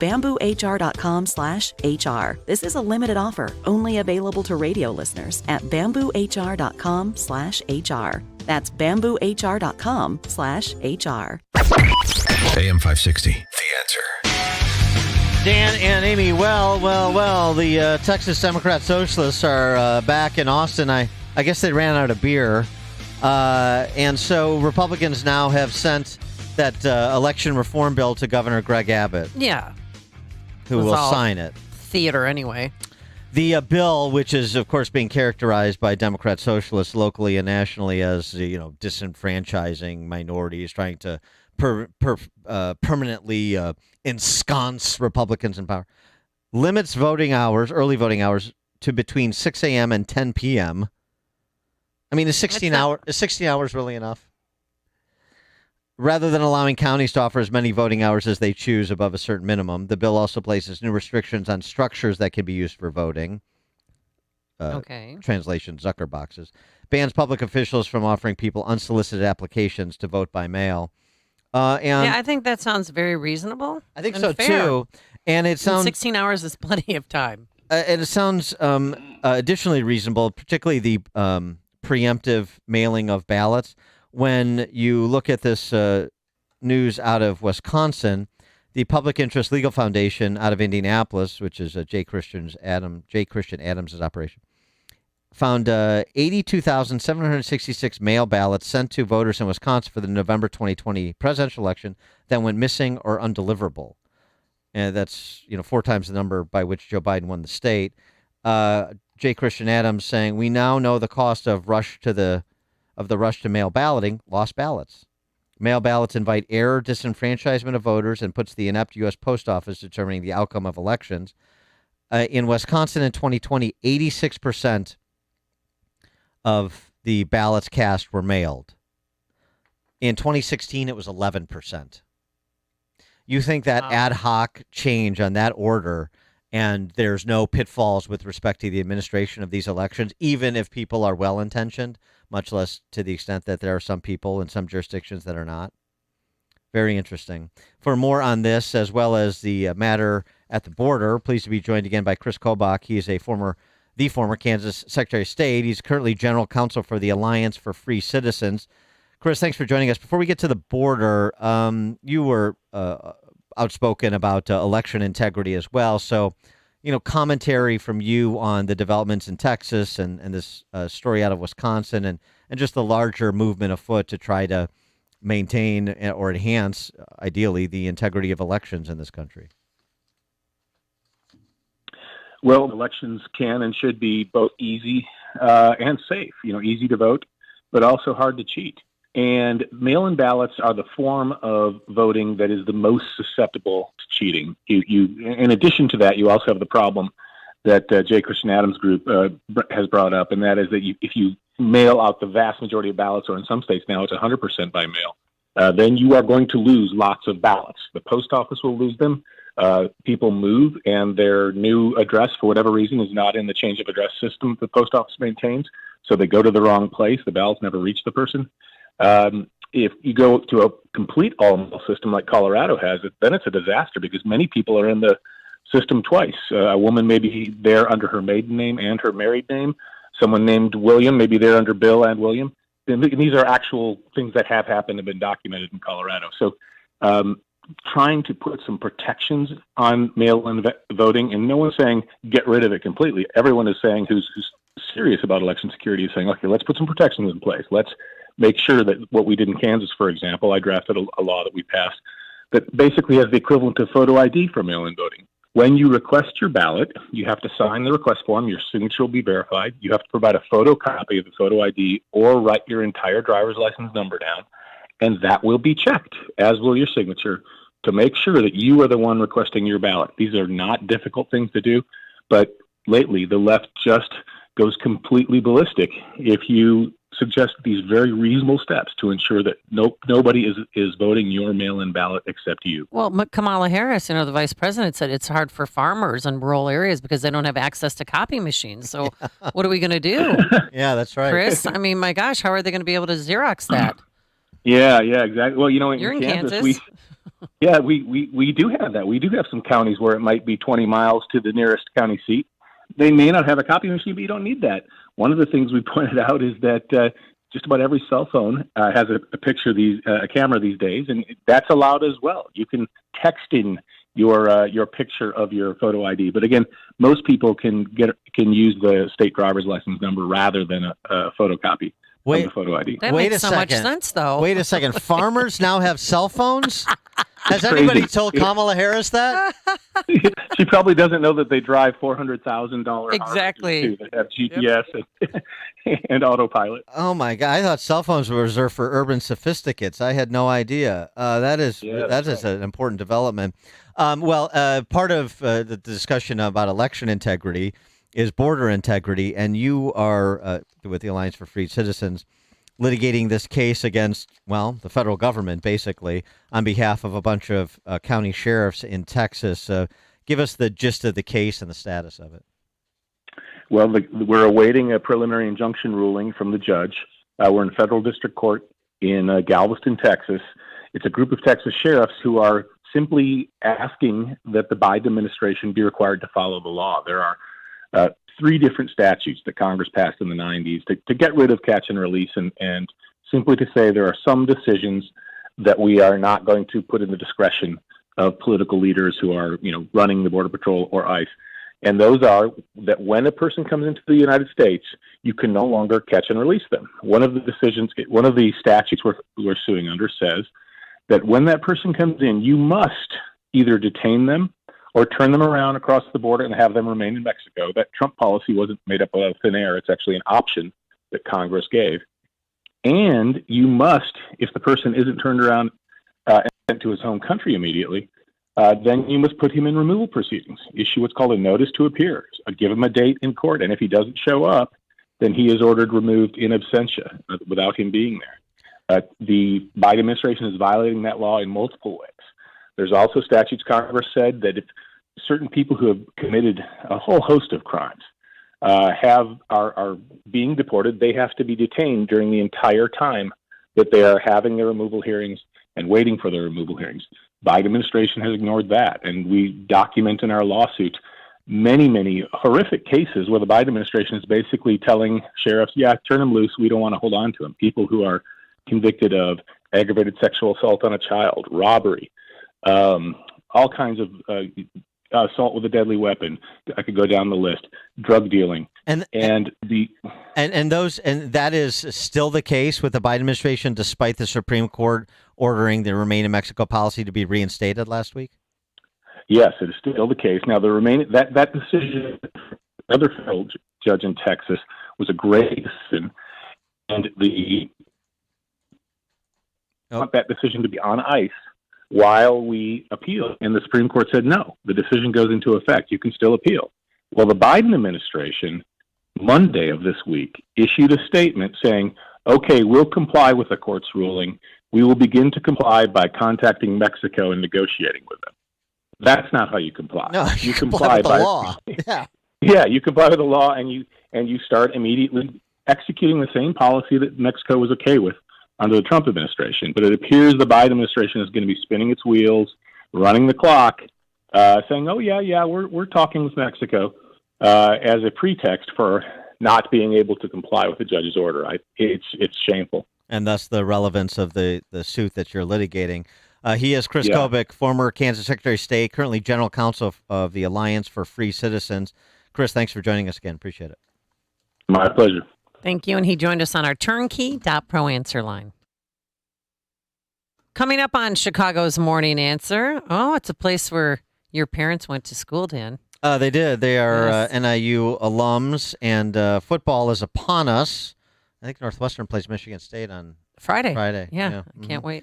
bamboohr.com/HR. This is a limited offer, only available to radio listeners at bamboohr.com/HR. That's bamboohr.com/HR. AM 560, The Answer. Dan and Amy, well, the Texas Democrat Socialists are back in Austin. I guess they ran out of beer. And so Republicans now have sent that election reform bill to Governor Greg Abbott. Yeah. Who will sign it. Theater, anyway. The bill, which is, of course, being characterized by Democrat Socialists locally and nationally as, disenfranchising minorities, trying to permanently ensconce Republicans in power, limits early voting hours, to between 6 a.m. and 10 p.m. I mean, is 16 hours really enough? Rather than allowing counties to offer as many voting hours as they choose above a certain minimum, the bill also places new restrictions on structures that can be used for voting. Translation, Zucker boxes. Bans public officials from offering people unsolicited applications to vote by mail. I think that sounds very reasonable. I think so, fair. Too. And it sounds 16 hours is plenty of time. And it sounds additionally reasonable, particularly the preemptive mailing of ballots. When you look at this news out of Wisconsin, the Public Interest Legal Foundation out of Indianapolis, which is J. Christian Adams' operation, found 82,766 mail ballots sent to voters in Wisconsin for the November 2020 presidential election that went missing or undeliverable. And that's 4 times the number by which Joe Biden won the state. J. Christian Adams saying, "We now know the cost of the rush to mail balloting, lost ballots. Mail ballots invite error, disenfranchisement of voters, and puts the inept U.S. Post Office determining the outcome of elections." In Wisconsin in 2020, 86% of the ballots cast were mailed. In 2016, it was 11%. You think that ad hoc change on that order, and there's no pitfalls with respect to the administration of these elections, even if people are well-intentioned, much less to the extent that there are some people in some jurisdictions that are not? Very interesting. For more on this, as well as the matter at the border, pleased to be joined again by Kris Kobach. He is the former Kansas Secretary of State. He's currently General Counsel for the Alliance for Free Citizens. Kris, thanks for joining us. Before we get to the border, you were outspoken about election integrity as well. So, commentary from you on the developments in Texas and this story out of Wisconsin and just the larger movement afoot to try to maintain or enhance, ideally, the integrity of elections in this country. Well, elections can and should be both easy and safe. Easy to vote, but also hard to cheat. And mail-in ballots are the form of voting that is the most susceptible to cheating. In addition to that, you also have the problem that J. Christian Adams' group has brought up, and that is that if you mail out the vast majority of ballots, or in some states now it's 100% by mail, then you are going to lose lots of ballots. The post office will lose them. People move, and their new address, for whatever reason, is not in the change of address system the post office maintains, so they go to the wrong place. The ballots never reach the person. If you go to a complete all-mail system like Colorado has, then it's a disaster because many people are in the system twice. A woman may be there under her maiden name and her married name. Someone named William may be there under Bill and William. And these are actual things that have happened and been documented in Colorado. So trying to put some protections on mail-in voting, and no one's saying get rid of it completely. Everyone is saying who's serious about election security is saying, okay, let's put some protections in place. Let's make sure that what we did in Kansas, for example, I drafted a law that we passed that basically has the equivalent of photo ID for mail-in voting. When you request your ballot, you have to sign the request form. Your signature will be verified. You have to provide a photocopy of the photo ID or write your entire driver's license number down, and that will be checked, as will your signature, to make sure that you are the one requesting your ballot. These are not difficult things to do, but lately the left just goes completely ballistic if you suggest these very reasonable steps to ensure that nobody is voting your mail-in ballot except you. Well, Kamala Harris, the vice president, said it's hard for farmers in rural areas because they don't have access to copy machines. So what are we going to do? Yeah, that's right. Kris, I mean, my gosh, how are they going to be able to Xerox that? Yeah, exactly. Well, You're in Kansas. Yeah, we do have that. We do have some counties where it might be 20 miles to the nearest county seat. They may not have a copy machine, but you don't need that. One of the things we pointed out is that just about every cell phone has a picture a camera these days, and that's allowed as well. You can text in your picture of your photo ID, but again, most people can use the state driver's license number rather than a photocopy of the photo ID. That Wait makes a so much second. sense, though. Wait a second. Farmers now have cell phones? Has Crazy. anybody told Kamala Harris that? She probably doesn't know that they drive $400,000 Exactly. that have GPS and autopilot. Oh my God! I thought cell phones were reserved for urban sophisticates. I had no idea. That is an important development. Part of the discussion about election integrity is border integrity, and you are with the Alliance for Free Citizens litigating this case against, the federal government, basically, on behalf of a bunch of county sheriffs in Texas. Give us the gist of the case and the status of it. Well, we're awaiting a preliminary injunction ruling from the judge. We're in federal district court in Galveston, Texas. It's a group of Texas sheriffs who are simply asking that the Biden administration be required to follow the law. There are 3 different statutes that Congress passed in the 90s to get rid of catch and release and simply to say there are some decisions that we are not going to put in the discretion of political leaders who are, running the Border Patrol or ICE. And those are that when a person comes into the United States, you can no longer catch and release them. One of the statutes we're suing under says that when that person comes in, you must either detain them or turn them around across the border and have them remain in Mexico. That Trump policy wasn't made up of thin air. It's actually an option that Congress gave. And you must, if the person isn't turned around and sent to his home country immediately, then you must put him in removal proceedings, issue what's called a notice to appear, give him a date in court. And if he doesn't show up, then he is ordered removed in absentia without him being there. The Biden administration is violating that law in multiple ways. There's also statutes Congress said that if certain people who have committed a whole host of crimes are being deported, they have to be detained during the entire time that they are having their removal hearings and waiting for their removal hearings. Biden administration has ignored that, and we document in our lawsuit many, many horrific cases where the Biden administration is basically telling sheriffs, turn them loose, we don't want to hold on to them. People who are convicted of aggravated sexual assault on a child, robbery, all kinds of assault with a deadly weapon. I could go down the list. Drug dealing, and that is still the case with the Biden administration, despite the Supreme Court ordering the Remain in Mexico policy to be reinstated last week. Yes, it is still the case. Now, that decision, another federal judge in Texas, was a great decision, and want that decision to be on ice while we appeal. And the Supreme Court said, no, the decision goes into effect. You can still appeal. Well, the Biden administration, Monday of this week, issued a statement saying, okay, we'll comply with the court's ruling. We will begin to comply by contacting Mexico and negotiating with them. That's not how you comply. No, you comply with the law. Yeah, you comply with the law, and you start immediately executing the same policy that Mexico was okay with under the Trump administration. But it appears the Biden administration is going to be spinning its wheels, running the clock, saying, "Oh yeah, we're talking with Mexico," as a pretext for not being able to comply with the judge's order. It's shameful. And thus the relevance of the suit that you're litigating. He is Kris Kobach, former Kansas Secretary of State, currently General Counsel of the Alliance for Free Citizens. Kris, thanks for joining us again. Appreciate it. My pleasure. Thank you. And he joined us on our turnkey.pro answer line. Coming up on Chicago's Morning Answer. Oh, it's a place where your parents went to school, Dan. They did. They are NIU alums, and football is upon us. I think Northwestern plays Michigan State on Friday. Yeah. I can't wait.